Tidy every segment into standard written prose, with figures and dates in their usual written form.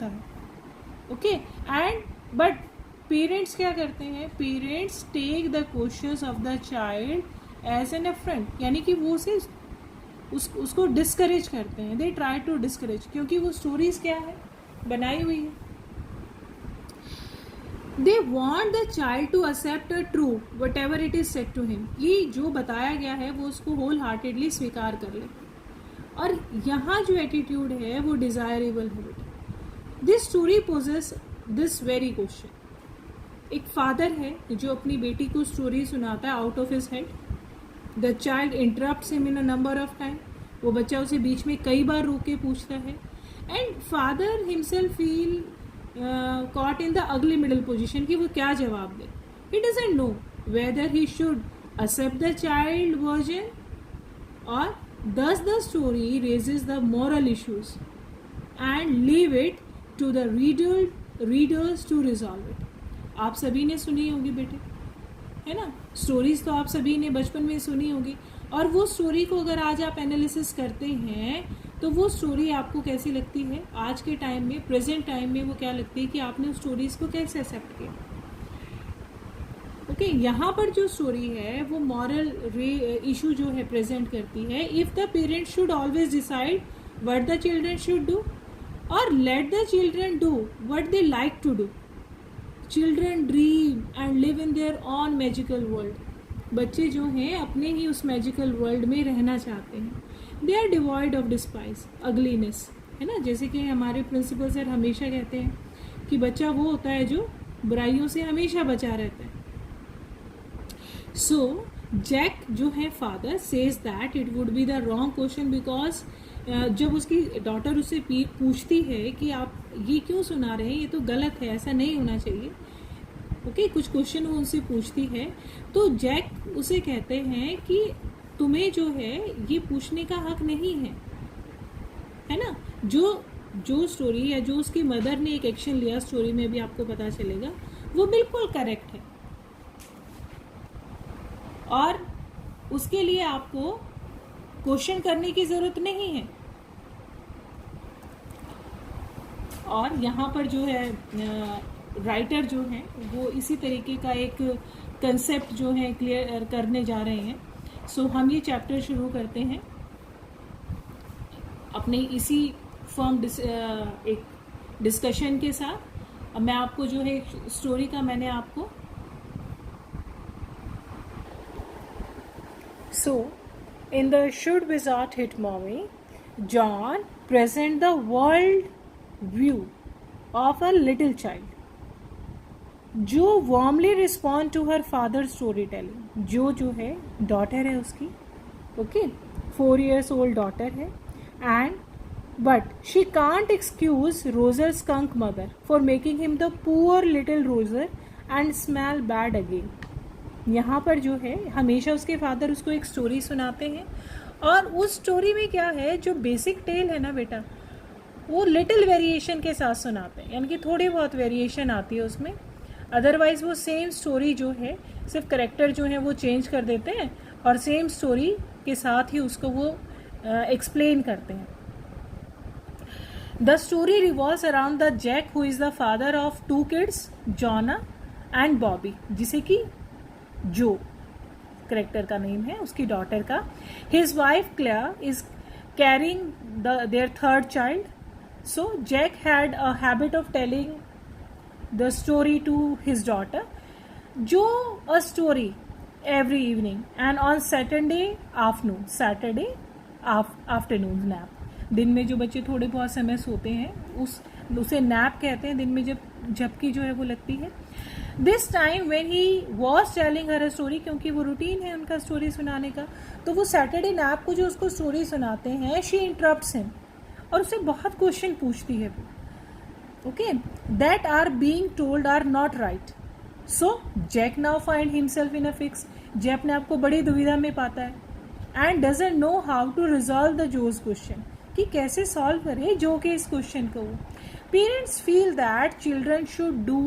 है. Okay, and but parents क्या करते हैं, parents take the questions of the child as an affront, यानी कि वो उसे उसको डिस्करेज करते हैं. दे ट्राई टू डिस्करेज, क्योंकि वो स्टोरीज क्या है, बनाई हुई है. They want the child to accept a true whatever it is set to him. ये जो बताया गया है वो उसको होल हार्टेडली स्वीकार कर ले. और यहाँ जो एटीट्यूड है वो डिजायरेबल है. This story poses this very question. एक फादर है जो अपनी बेटी को स्टोरी सुनाता है out of his head. The child interrupts him in a number of time. वो बच्चा उसे बीच में कई बार रोक के पूछता है. And father himself feel caught in the ugly middle position कि वो क्या जवाब दे. He doesn't know whether he should accept the child version or thus the story raises the moral issues and leave it to the readers to resolve it. आप सभी ने सुनी होगी बेटे, है ना, स्टोरीज तो आप सभी ने बचपन में सुनी होगी. और वो स्टोरी को अगर आज आप एनालिसिस करते हैं तो वो स्टोरी आपको कैसी लगती है आज के टाइम में, प्रेजेंट टाइम में वो क्या लगती है कि आपने उस स्टोरीज को कैसे एक्सेप्ट किया. ओके, यहाँ पर जो स्टोरी है वो मॉरल इशू जो है प्रेजेंट करती है. If the parent should always decide what the children should do और let the children do what they like to do. Children dream and live in their own magical world. बच्चे जो हैं अपने ही उस मैजिकल वर्ल्ड में रहना चाहते हैं. They are devoid of despise ugliness, है ना. जैसे कि हमारे प्रिंसिपल सर हमेशा कहते हैं कि बच्चा वो होता है जो बुराइयों से हमेशा बचा रहता है. सो जैक जो है father says that it would be the wrong question because जब उसकी डॉटर उससे पूछती है कि आप ये क्यों सुना रहे हैं, ये तो गलत है, ऐसा नहीं होना चाहिए. ओके, कुछ क्वेश्चन वो उनसे पूछती है तो जैक उसे कहते हैं कि तुम्हें जो है ये पूछने का हक नहीं है ना. जो स्टोरी या जो उसकी मदर ने एक एक्शन लिया स्टोरी में भी आपको पता चलेगा वो बिल्कुल करेक्ट है और उसके लिए आपको क्वेश्चन करने की जरूरत नहीं है. और यहाँ पर जो है राइटर जो है वो इसी तरीके का एक कंसेप्ट जो है क्लियर करने जा रहे हैं. सो हम ये चैप्टर शुरू करते हैं अपने इसी फॉर्म एक डिस्कशन के साथ. अब मैं आपको जो है स्टोरी का मैंने आपको so in the should wizard hit mommy John present the world view of a little child जो warmly respond to her father story telling. जो है डॉटर है उसकी, ओके, 4 years old डॉटर है. And but she can't excuse Roger Skunk mother for making him the poor little Roger and smell bad again. यहाँ पर जो है हमेशा उसके फादर उसको एक स्टोरी सुनाते हैं और उस स्टोरी में क्या है, जो बेसिक टेल है ना बेटा, वो लिटिल वेरिएशन के साथ सुनाते हैं, यानी कि थोड़ी बहुत वेरिएशन आती है उसमें. अदरवाइज वो सेम स्टोरी जो है सिर्फ करेक्टर जो है वो चेंज कर देते हैं और सेम स्टोरी के साथ ही उसको वो एक्सप्लेन करते हैं. The story revolves around the Jack who is the father of 2 kids, Jo and Bobby, जिसे कि जो करेक्टर का नेम है उसकी डॉटर का. His wife Claire is carrying their 3rd child. So Jack had a habit of telling the story to his daughter, जो a story every evening and on Saturday afternoon nap. दिन में जो बच्चे थोड़े बहुत समय सोते हैं उसे नैप कहते हैं, दिन में जबकि जो है वो लगती है. This time when he was telling her story, क्योंकि वो रूटीन है उनका स्टोरी सुनाने का, तो वो सैटरडे नैप को जो उसको स्टोरी सुनाते हैं शी इंटरप्ट्स हिम और उससे बहुत क्वेश्चन पूछती है. Okay, that are being told are not right. So Jack now find himself in a fix. Jack अपने आप को बड़ी दुविधा में पाता है and doesn't know how to resolve the Joe's question, कि कैसे सॉल्व करे जो के इस क्वेश्चन को. Parents feel that children should do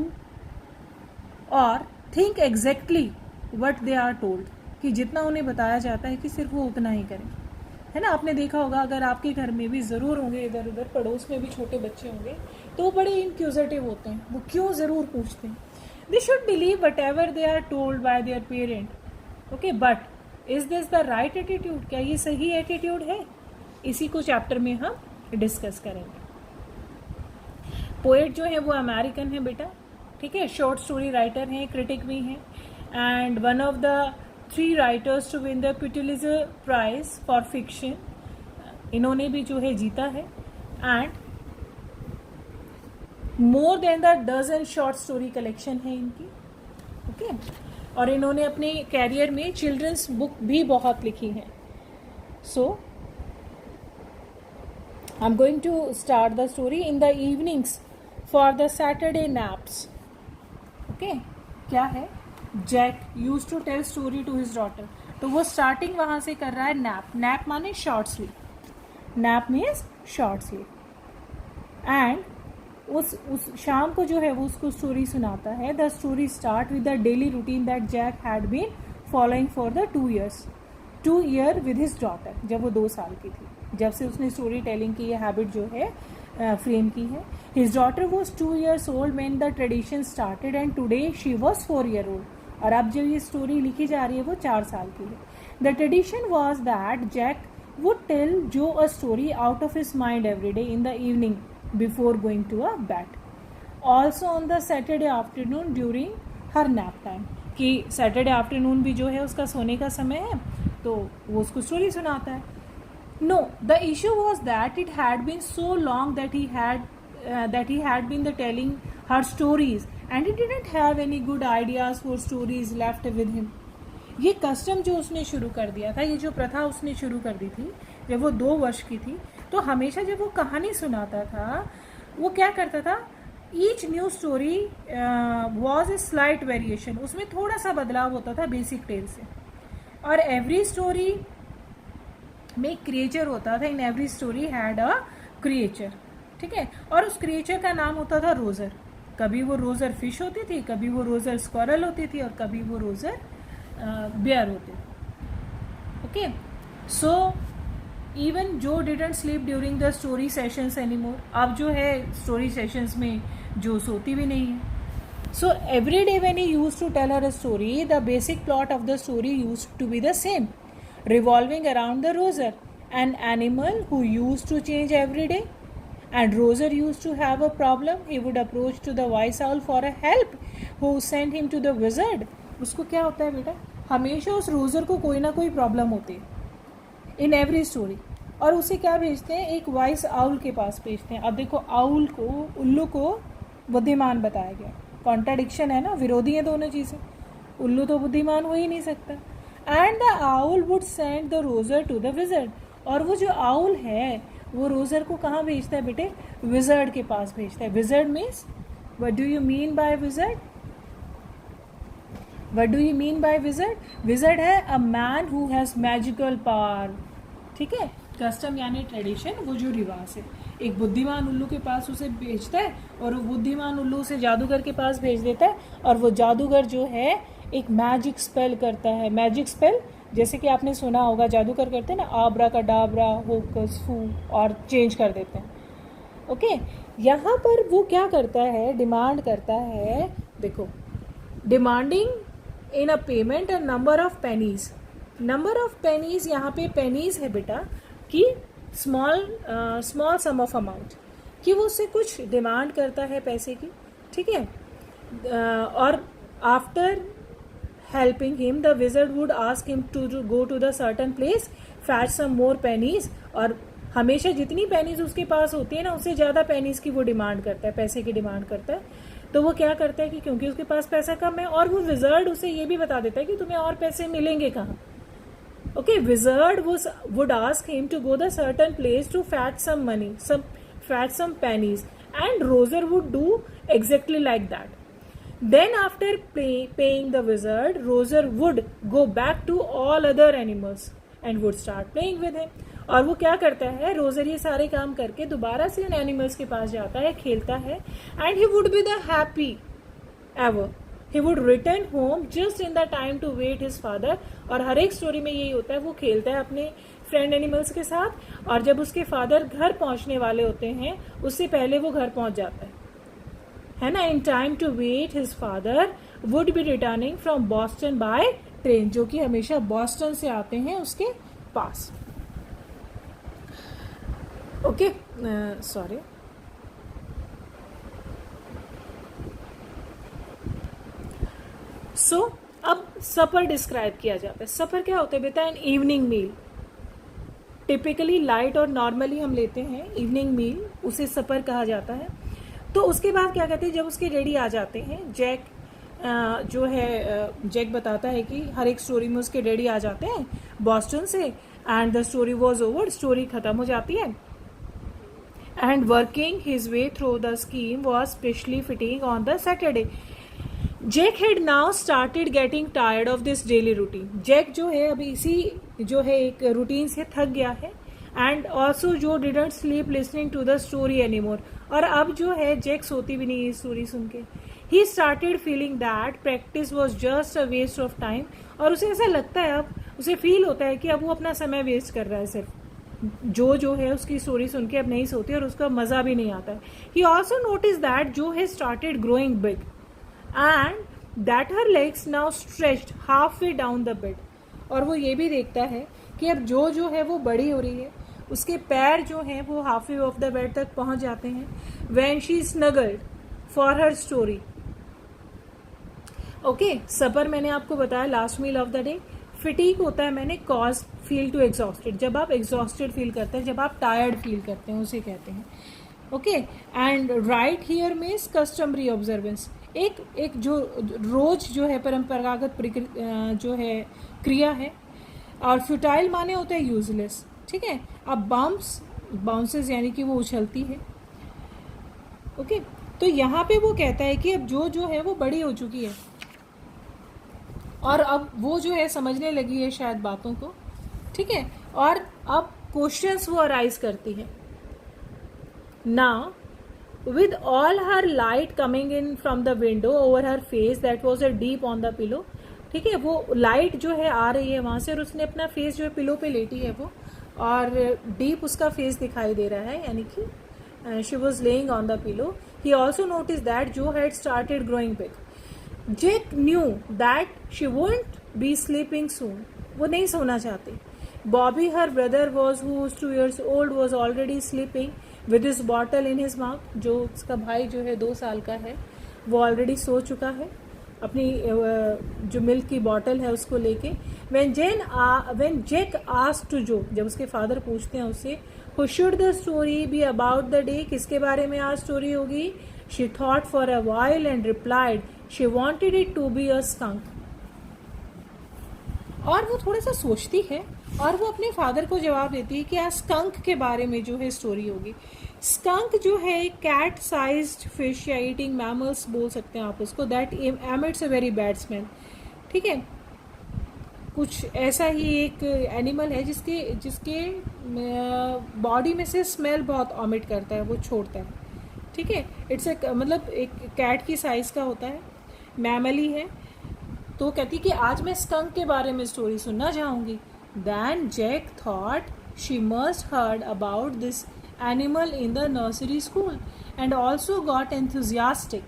or think exactly what they are told, कि जितना उन्हें बताया जाता है कि सिर्फ वो उतना ही करें, है ना. आपने देखा होगा, अगर आपके घर में भी ज़रूर होंगे, इधर उधर पड़ोस में भी छोटे बच्चे होंगे तो वो बड़े इनक्यूजिटिव होते हैं, वो क्यों ज़रूर पूछते हैं. They should believe whatever they are told by their parent. Okay, but is this the right attitude? क्या ये सही एटीट्यूड है? इसी को चैप्टर में हम डिस्कस करेंगे. पोएट जो है वो अमेरिकन है बेटा, ठीक है, शॉर्ट स्टोरी राइटर हैं, क्रिटिक भी हैं, and one of the 3 writers to win the Pulitzer prize for fiction. इन्होंने भी जो है जीता है. And more than the dozen short story collection है इनकी. ओके, और इन्होंने अपने कैरियर में चिल्ड्रंस बुक भी बहुत लिखी हैं. So I am going to start the story. In the evenings for the Saturday naps. Okay, क्या है? Jack use to tell story to his daughter. तो वो स्टार्टिंग वहां से कर रहा है नैप. नैप माने short sleep. Nap means short sleep. And उस शाम को जो है वो उसको स्टोरी सुनाता है. The story start with the daily routine that Jack had been following for the 2 year with his daughter. जब वो 2 साल की थी, जब से उसने स्टोरी टेलिंग की ये हैबिट जो है फ्रेम की है. His daughter was 2 years old when the tradition started and today she was 4 year old. और अब जब ये स्टोरी लिखी जा रही है वो 4 साल की है. The tradition was that Jack would tell Joe a story out of his mind every day in the evening before going to a bed. Also on the Saturday afternoon during her nap time. कि Saturday afternoon भी जो है उसका सोने का समय है, तो वो उसको स्टोरी सुनाता है. No, the issue was that it had been so long that he had been telling her stories and he didn't have any good ideas for stories left with him. ये कस्टम जो उसने शुरू कर दिया था, ये जो प्रथा उसने शुरू कर दी थी जब वो 2 वर्ष की थी, तो हमेशा जब वो कहानी सुनाता था वो क्या करता था, each new story was a slight variation. उसमें थोड़ा सा बदलाव होता था बेसिक टेल से. और एवरी स्टोरी में क्रिएचर होता था. In every story had a creature. ठीक है, और उस क्रिएचर का नाम होता था रोजर. कभी वो रोजर फिश होती थी, कभी वो रोजर स्क्वारल होती थी, और कभी वो रोजर बेयर होते थे. ओके, सो इवन जो didn't sleep during the story sessions anymore. अब जो है स्टोरी सेशंस में जो सोती भी नहीं है. So every day when he used to tell her a story, the basic plot of the story used to be the same, revolving around the roser, an animal who used to change every day. And Roser used to have a problem. He would approach to the wise owl for a help, who sent him to the wizard. उसको क्या होता है बेटा, हमेशा उस Roger को कोई ना कोई प्रॉब्लम होती है इन एवरी स्टोरी, और उसे क्या भेजते हैं, एक वाइस आउल के पास भेजते हैं. अब देखो, आउल को, उल्लू को बुद्धिमान बताया गया. कॉन्ट्राडिक्शन है ना, विरोधी है दोनों चीज़ें. उल्लू तो बुद्धिमान हो ही नहीं सकता. And the owl would send the Roger to the wizard. और वो जो आउल है वो रोजर को कहाँ भेजता है बेटे, विजर्ड के पास भेजता है. Wizard means, what do you mean by wizard? What do you mean by wizard? Wizard है a man who has magical power. ठीक है, कस्टम यानी ट्रेडिशन, वो जो रिवाज है. एक बुद्धिमान उल्लू के पास उसे भेजता है, और वो बुद्धिमान उल्लू उसे जादूगर के पास भेज देता है, और वो जादूगर जो है एक मैजिक स्पेल करता है. मैजिक स्पेल जैसे कि आपने सुना होगा, जादूगर करते हैं ना, आब्रा का डाबरा, होकस फू, और चेंज कर देते हैं. ओके, यहाँ पर वो क्या करता है, डिमांड करता है. देखो, demanding in a payment a number of pennies. Number of pennies, यहाँ पे पेनीज है बेटा कि स्मॉल सम ऑफ अमाउंट, कि वो उससे कुछ डिमांड करता है पैसे की. ठीक है, और after helping him, the wizard would ask him to go to the certain place, fetch some more pennies. और हमेशा जितनी pennies उसके पास होती है ना, उससे ज़्यादा pennies की वो डिमांड करता है, पैसे की डिमांड करता है. तो वो क्या करता है कि क्योंकि उसके पास पैसा कम है, और वो विजर्ड उसे ये भी बता देता है कि तुम्हें और पैसे मिलेंगे कहाँ. Okay, wizard would ask him to go the certain place to fetch some money, fetch some pennies, and Roser would do exactly like that. Then after paying the wizard, Roser would go back to all other animals and would start playing with him. और वो क्या करता है, Roger ये सारे काम करके दोबारा से उन एनिमल्स के पास जाता है, खेलता है. And he would be the happy ever. He would return home just in the time to wait his father. और हर एक स्टोरी में यही होता है, वो खेलता है अपने फ्रेंड एनिमल्स के साथ, और जब उसके फादर घर पहुंचने वाले होते हैं उससे पहले वो घर पहुंच जाता है ना. In time to wait his father would be returning from Boston by train, जो कि हमेशा बॉस्टन से आते हैं उसके पास. Okay, sorry. सो अब सपर डिस्क्राइब किया जाता है. सपर क्या होता है बेटा? An evening meal. Typically light और नॉर्मली हम लेते हैं इवनिंग मील, उसे सपर कहा जाता है. तो उसके बाद क्या कहते हैं, जब उसके डैडी आ जाते हैं, जैक जो है, जैक बताता है कि हर एक स्टोरी में उसके डैडी आ जाते हैं बॉस्टन से, and the story was over, story खत्म हो जाती है. And working his way through the scheme was especially fitting on the Saturday. Jack had now started getting tired of this daily routine. Jack जो है अभी इसी जो है एक रूटीन से थक गया है. And also Joe didn't sleep listening to the story any more. और अब जो है जैक सोती भी नहीं है स्टोरी सुन के. He started feeling that practice was just a waste of time. और उसे ऐसा लगता है, अब उसे फील होता है कि अब वो अपना समय वेस्ट कर रहा है सिर्फ. जो है उसकी स्टोरी सुन के अब नहीं सोती और उसका मजा भी नहीं आता है. ही ऑल्सो नोटिस दैट जो है started growing big and that her legs now stretched half way down the bed. और वो ये भी देखता है कि अब जो है वो बड़ी हो रही है, उसके पैर जो हैं वो half way of the bed तक पहुंच जाते हैं. When she snuggled for her story. Okay, supper मैंने आपको बताया last meal of the day. फिटीक होता है मैंने कॉज फील टू एग्जॉस्टेड. जब आप एग्जॉस्टेड फील करते हैं, जब आप टायर्ड फील करते हैं, उसे कहते हैं. Okay, and right here means customary observance. एक जो रोज जो है परंपरागत जो है क्रिया है. और फ्यूटाइल माने होता है यूजलेस. ठीक है. अब बाउंसेस यानी कि वो उछलती है. ओके, तो यहाँ पे वो कहता है कि अब जो है वो बड़ी हो चुकी है और अब वो जो है समझने लगी है शायद बातों को. ठीक है. और अब क्वेश्चंस वो अराइज करती है. Now with all her light coming in from the window over her face that was a deep on the pillow. ठीक है. वो लाइट जो है आ रही है वहां से और उसने अपना फेस जो है पिलो पे लेटी है वो, और डीप उसका फेस दिखाई दे रहा है, यानी कि she was lying on the pillow. He also notice that Jo had started growing big. Jake knew that she wouldn't be sleeping soon. वो नहीं सोना चाहती. Bobby, her brother, who was 2 years old, was already sleeping with his bottle in his mouth. जो उसका भाई जो है 2 साल का है, वो ऑलरेडी सो चुका है अपनी जो मिल्क की बॉटल है उसको लेके. When Jake asked to Joe, जब उसके फादर पूछते हैं उससे, who should the story be about the day, किसके बारे में आज स्टोरी होगी? She thought for a while and replied, she wanted it to be a skunk. और वो थोड़ा सा सोचती है और वो अपने फादर को जवाब देती है कि आज स्कंक के बारे में जो है स्टोरी होगी. स्कंक जो है कैट साइज्ड फिश या ईटिंग मैमल्स बोल सकते हैं आप उसको, that emits a very bad smell. ठीक है. कुछ ऐसा ही एक एनिमल है जिसके बॉडी में से स्मेल बहुत ऑमिट करता है, वो छोड़ता है. ठीक है. इट्स मतलब एक कैट की साइज का होता है, मैमली है. तो कहती कि आज मैं स्कंक के बारे में स्टोरी सुनना चाहूंगी. Then Jack thought she must heard about this animal in the nursery school and also got enthusiastic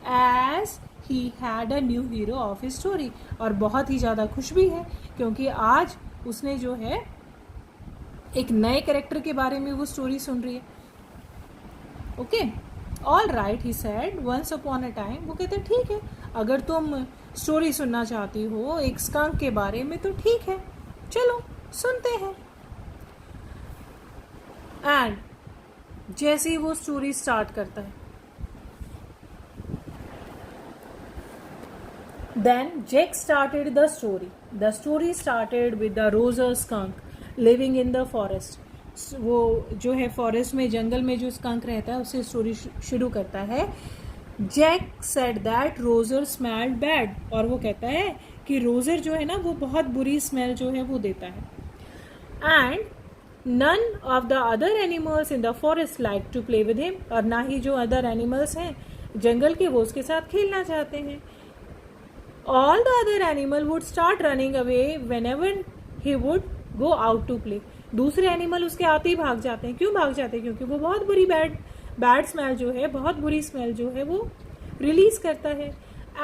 as he had a new hero of his story. और बहुत ही ज़्यादा खुश भी है क्योंकि आज उसने जो है एक नए कैरेक्टर के बारे में वो स्टोरी सुन रही है. Okay, all right he said once upon a time. वो कहते ठीक है, अगर तुम स्टोरी सुनना चाहती हो एक स्कंक के बारे में तो ठीक है, चलो सुनते हैं. एंड जैसे ही वो स्टोरी स्टार्ट करता है, then Jack started the story. The story started with the Roger skunk living in the forest. वो जो है फॉरेस्ट में, जंगल में जो स्कंक रहता है उससे स्टोरी शुरू करता है. Jack said that Roger smelled bad. और वो कहता है कि रोजर जो है ना वो बहुत बुरी स्मेल जो है वो देता है. And none of the other animals in the forest like to play with him. और ना ही जो अदर एनिमल्स हैं जंगल के वो उसके साथ खेलना चाहते हैं. All the other animal would start running away whenever he would go out to play. दूसरे एनिमल उसके आते ही भाग जाते हैं। क्यों भाग जाते हैं? क्योंकि वो बहुत बुरी बैड स्मेल जो है, बहुत बुरी स्मेल जो है वो रिलीज करता है।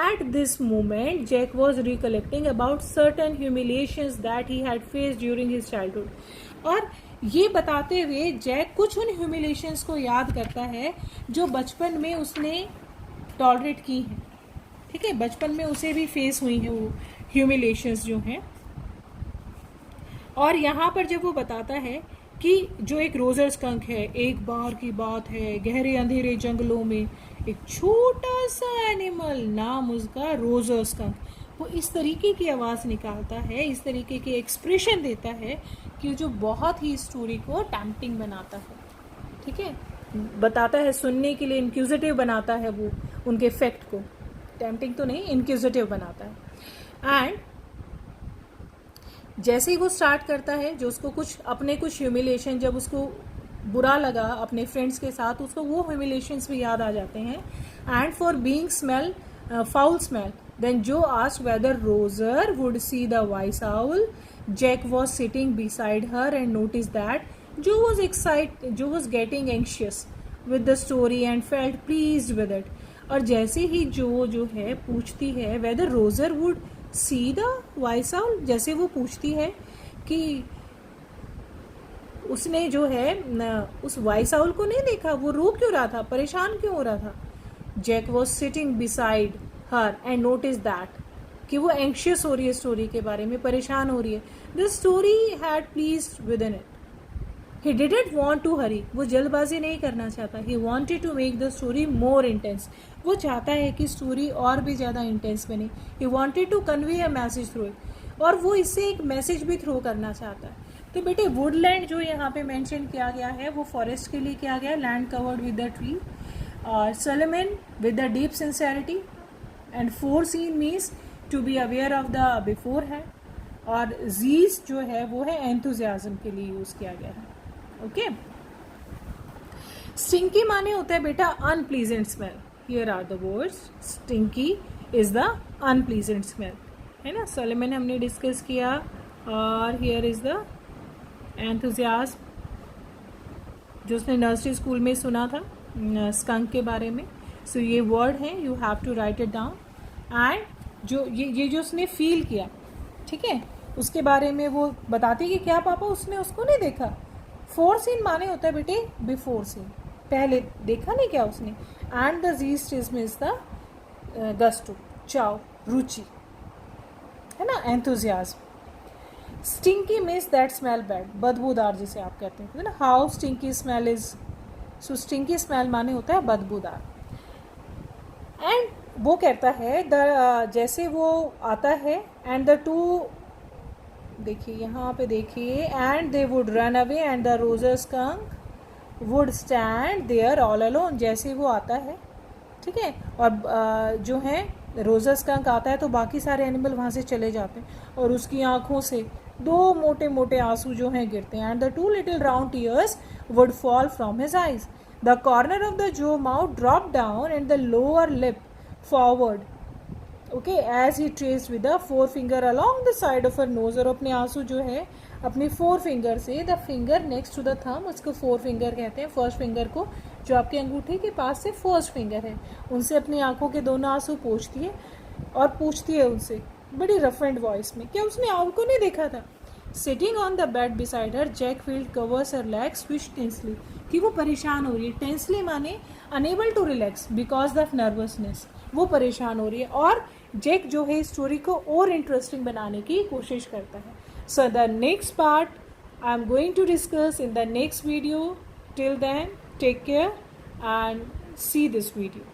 At this moment Jack was recollecting about certain humiliations that he had faced during his childhood. और ये बताते हुए जैक कुछ उन ह्यूमिलिएशंस को याद करता है जो बचपन में उसने टॉलरेट की हैं। ठीक है, बचपन में उसे भी फेस हुई हैं वो ह्यूमिलिएशंस जो हैं। और यहाँ पर जब वो बताता है कि जो एक रोजर स्कंक है, एक बार की बात है गहरे अंधेरे जंगलों में एक छोटा सा एनिमल, नाम उसका रोजर स्कंक, वो इस तरीके की आवाज़ निकालता है, इस तरीके के एक्सप्रेशन देता है कि जो बहुत ही स्टोरी को टैम्पटिंग बनाता है। ठीक है, बताता है, सुनने के लिए इंक्यूजिटिव बनाता है वो उनके फैक्ट को, टैम्पटिंग तो नहीं, इंक्यूजिटिव बनाता है। एंड जैसे ही वो स्टार्ट करता है, जो उसको कुछ ह्यूमिलेशन, जब उसको बुरा लगा अपने फ्रेंड्स के साथ, उसको वो ह्यूमिलेशंस भी याद आ जाते हैं। And for being foul smell then Jo asked whether Roger would see the wise owl, Jack was sitting beside her and notice that Jo was getting anxious with the story and felt pleased with it. और जैसे ही Jo है पूछती है whether Roger would see the wise owl, जैसे वो पूछती है कि उसने जो है उस वाइस आउल को नहीं देखा, वो रो क्यों रहा था, परेशान क्यों हो रहा था। Jack was sitting beside her and notice that कि वो एंशियस हो रही है, स्टोरी के बारे में परेशान हो रही है। The story had pleased with in it. He didn't want to hurry, वो जल्दबाजी नहीं करना चाहता। He wanted to make the story more intense, वो चाहता है कि स्टोरी और भी ज़्यादा इंटेंस बने। He wanted to convey a message through it, और वो इससे एक मैसेज भी थ्रो करना चाहता है। तो बेटे वुडलैंड जो यहाँ पे मेंशन किया गया है वो फॉरेस्ट के लिए किया गया है, land covered with the tree. और Solomon with the deep sincerity and foreseen means to be aware of the before है। और जीज जो है वो है एंथुजियाज्म के लिए यूज़ किया गया है। ओके, स्टिंकी माने होता है बेटा unpleasant smell. Here are the words, stinky is the unpleasant smell, है ना। सोलोमन हमने डिस्कस किया, और हियर इज द एंथुजियाज्म जो उसने नर्सरी स्कूल में सुना था स्कंक के बारे में। सो ये वर्ड है, you have to write it down. And जो ये जो उसने फील किया, ठीक है, उसके बारे में वो बताती कि क्या पापा उसने उसको नहीं देखा। फोर सीन माने होता है बेटे बिफोर सीन, पहले देखा नहीं क्या उसने। And the yeast is means the gusto, चाव, रुचि, है ना, enthusiasm. Stinky means that smell bad, बदबूदार जिसे आप कहते हैं ना। How stinky smell is, so stinky smell माने होता है बदबूदार। एंड वो कहता है जैसे वो आता है, एंड द टू, देखिए यहाँ पे देखिए, and they would run away and the Roger skunk would stand there all alone. जैसे वो आता है, ठीक है, और जो है रोजर स्कंक आता है तो बाकी सारे एनिमल वहाँ से चले जाते हैं, और उसकी आंखों से दो मोटे मोटे आंसू जो हैं गिरते हैं। And the two little round tears would fall from his eyes, the corner of the Jo mouth drop down and the lower lip forward, okay, as he traced with the forefinger along the side of her nose. और अपने आंसू जो है अपनी forefinger से, the finger next to the thumb, उसको forefinger कहते हैं, फर्स्ट फिंगर को, जो आपके अंगूठे के पास से फर्स्ट फिंगर है, उनसे अपनी आंखों के दोनों आंसू पोंछती है और पूछती है उनसे बड़ी रफ एंड वॉइस में, क्या उसने आपको नहीं देखा था। Sitting on the bed beside her, Jack felt covers her legs which tensely, कि वो परेशान हो रही है। टेंसली माने unable to relax because of nervousness, वो परेशान हो रही है। और जैक जो है स्टोरी को और इंटरेस्टिंग बनाने की कोशिश करता है। So the next part I am going to discuss in the next video. Till then, take care and see this video.